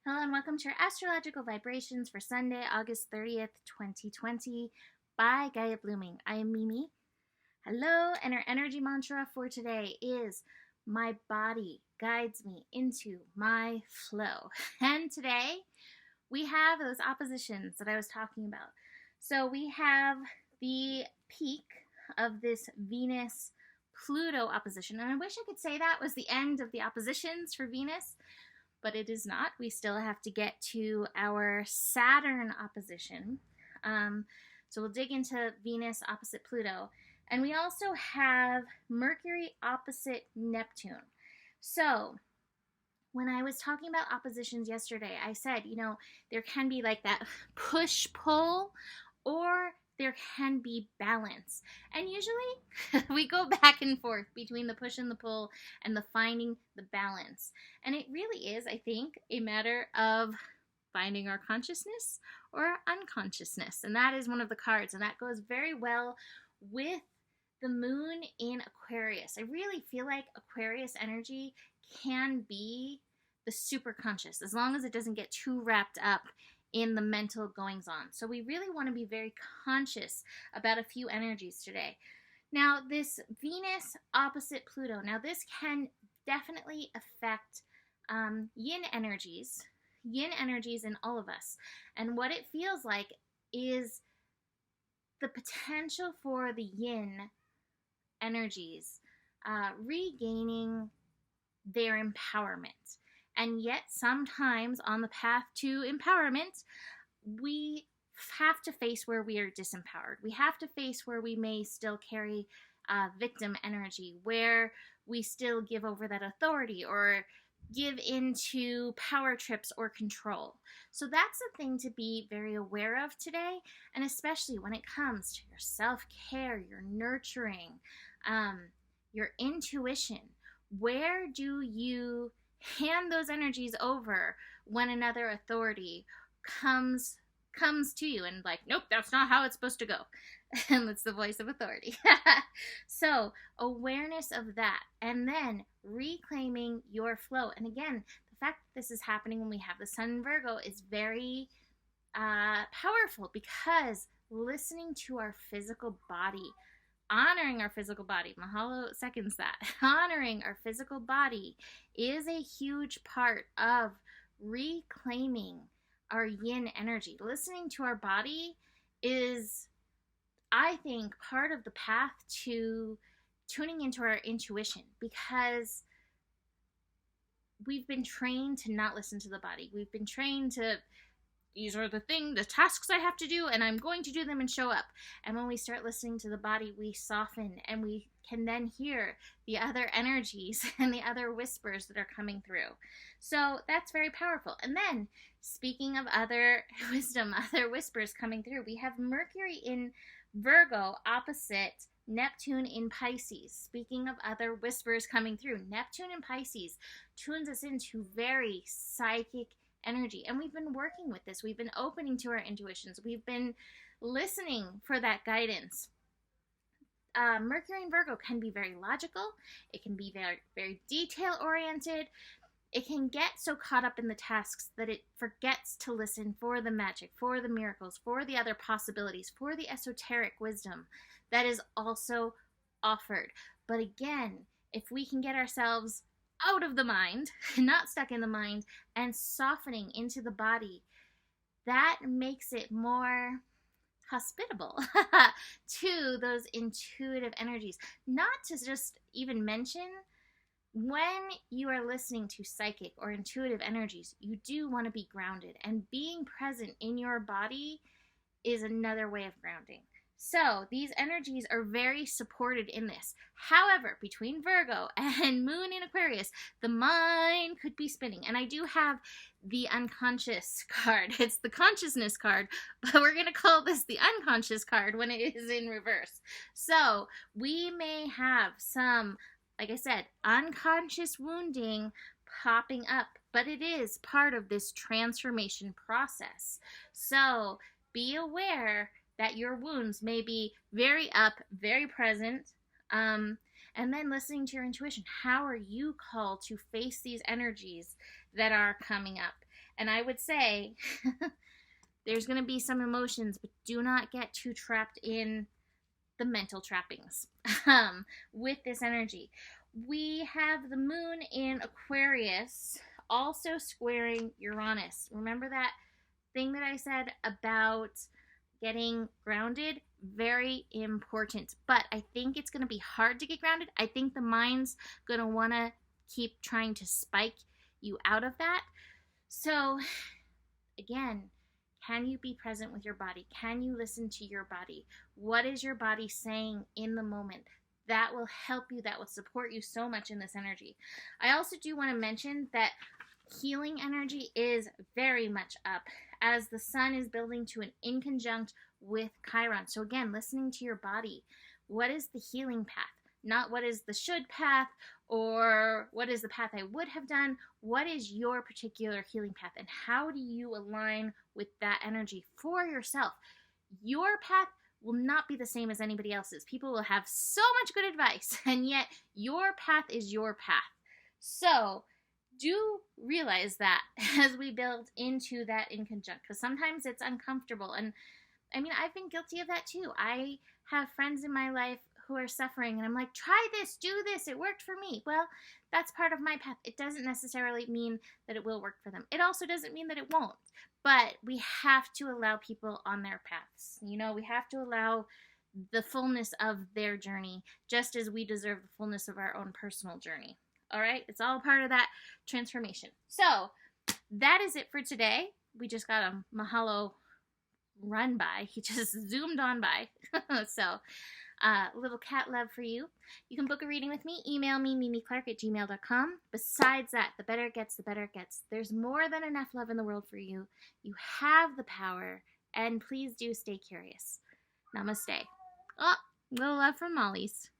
Hello and welcome to your astrological vibrations for Sunday, August 30th, 2020 by Gaia Blooming. I am Mimi. Hello, and our energy mantra for today is my body guides me into my flow. And today we have those oppositions that I was talking about. So we have the peak of this Venus Pluto opposition, and I wish I could say that was the end of the oppositions for Venus, but it is not. We still have to get to our Saturn opposition. So we'll dig into Venus opposite Pluto. And we also have Mercury opposite Neptune. So when I was talking about oppositions yesterday, I said, there can be like that push-pull, or there can be balance. And usually we go back and forth between the push and the pull and the finding the balance. And it really is, I think, a matter of finding our consciousness or our unconsciousness. And that is one of the cards. And that goes very well with the moon in Aquarius. I really feel like Aquarius energy can be the super conscious, as long as it doesn't get too wrapped up in the mental goings on. So we really want to be very conscious about a few energies today. Now, this Venus opposite Pluto, now this can definitely affect yin energies in all of us. And what it feels like is the potential for the yin energies regaining their empowerment. And yet sometimes on the path to empowerment, we have to face where we are disempowered. We have to face where we may still carry victim energy, where we still give over that authority or give into power trips or control. So that's a thing to be very aware of today, and especially when it comes to your self-care, your nurturing, your intuition. Where do you hand those energies over when another authority comes to you and like, nope, that's not how it's supposed to go? And it's the voice of authority. So awareness of that, and then reclaiming your flow. And again, the fact that this is happening when we have the sun in Virgo is very powerful, because listening to our physical body, honoring our physical body, Mahalo seconds that, honoring our physical body is a huge part of reclaiming our yin energy. Listening to our body is, I think, part of the path to tuning into our intuition, because we've been trained to not listen to the body. We've been trained to, these are the tasks I have to do, and I'm going to do them and show up. And when we start listening to the body, we soften, and we can then hear the other energies and the other whispers that are coming through. So that's very powerful. And then, speaking of other wisdom, other whispers coming through, we have Mercury in Virgo opposite Neptune in Pisces. Speaking of other whispers coming through, Neptune in Pisces tunes us into very psychic energy. And we've been working with this. We've been opening to our intuitions. We've been listening for that guidance. Mercury in Virgo can be very logical. It can be very, very detail-oriented. It can get so caught up in the tasks that it forgets to listen for the magic, for the miracles, for the other possibilities, for the esoteric wisdom that is also offered. But again, if we can get ourselves out of the mind, not stuck in the mind, and softening into the body, that makes it more hospitable to those intuitive energies. Not to just even mention, when you are listening to psychic or intuitive energies, you do want to be grounded, and being present in your body is another way of grounding. So these energies are very supported in this. However, between Virgo and Moon in Aquarius, the mind could be spinning. And I do have the unconscious card. It's the consciousness card, but we're going to call this the unconscious card when it is in reverse. So we may have some, like I said, unconscious wounding popping up, but it is part of this transformation process. So be aware that your wounds may be very up, very present, and then listening to your intuition. How are you called to face these energies that are coming up? And I would say there's going to be some emotions, but do not get too trapped in the mental trappings with this energy. We have the moon in Aquarius also squaring Uranus. Remember that thing that I said about getting grounded? Very important. But I think it's going to be hard to get grounded. I think the mind's going to want to keep trying to spike you out of that. So, again, can you be present with your body? Can you listen to your body? What is your body saying in the moment? That will help you. That will support you so much in this energy. I also do want to mention that healing energy is very much up as the sun is building to an inconjunct with Chiron. So again, listening to your body. What is the healing path? Not what is the should path or what is the path I would have done. What is your particular healing path and how do you align with that energy for yourself? Your path will not be the same as anybody else's. People will have so much good advice, and yet your path is your path. So do realize that as we build into that inconjunct, because sometimes it's uncomfortable. And I mean, I've been guilty of that too. I have friends in my life who are suffering, and I'm like, try this, do this, it worked for me. Well, that's part of my path. It doesn't necessarily mean that it will work for them. It also doesn't mean that it won't. But we have to allow people on their paths. You know, we have to allow the fullness of their journey, just as we deserve the fullness of our own personal journey. All right? It's all part of that transformation. So that is it for today. We just got a Mahalo run by. He just zoomed on by. So little cat love for you. You can book a reading with me. Email me, mimiclark@gmail.com. Besides that, the better it gets, the better it gets. There's more than enough love in the world for you. You have the power. And please do stay curious. Namaste. Oh, little love from Molly's.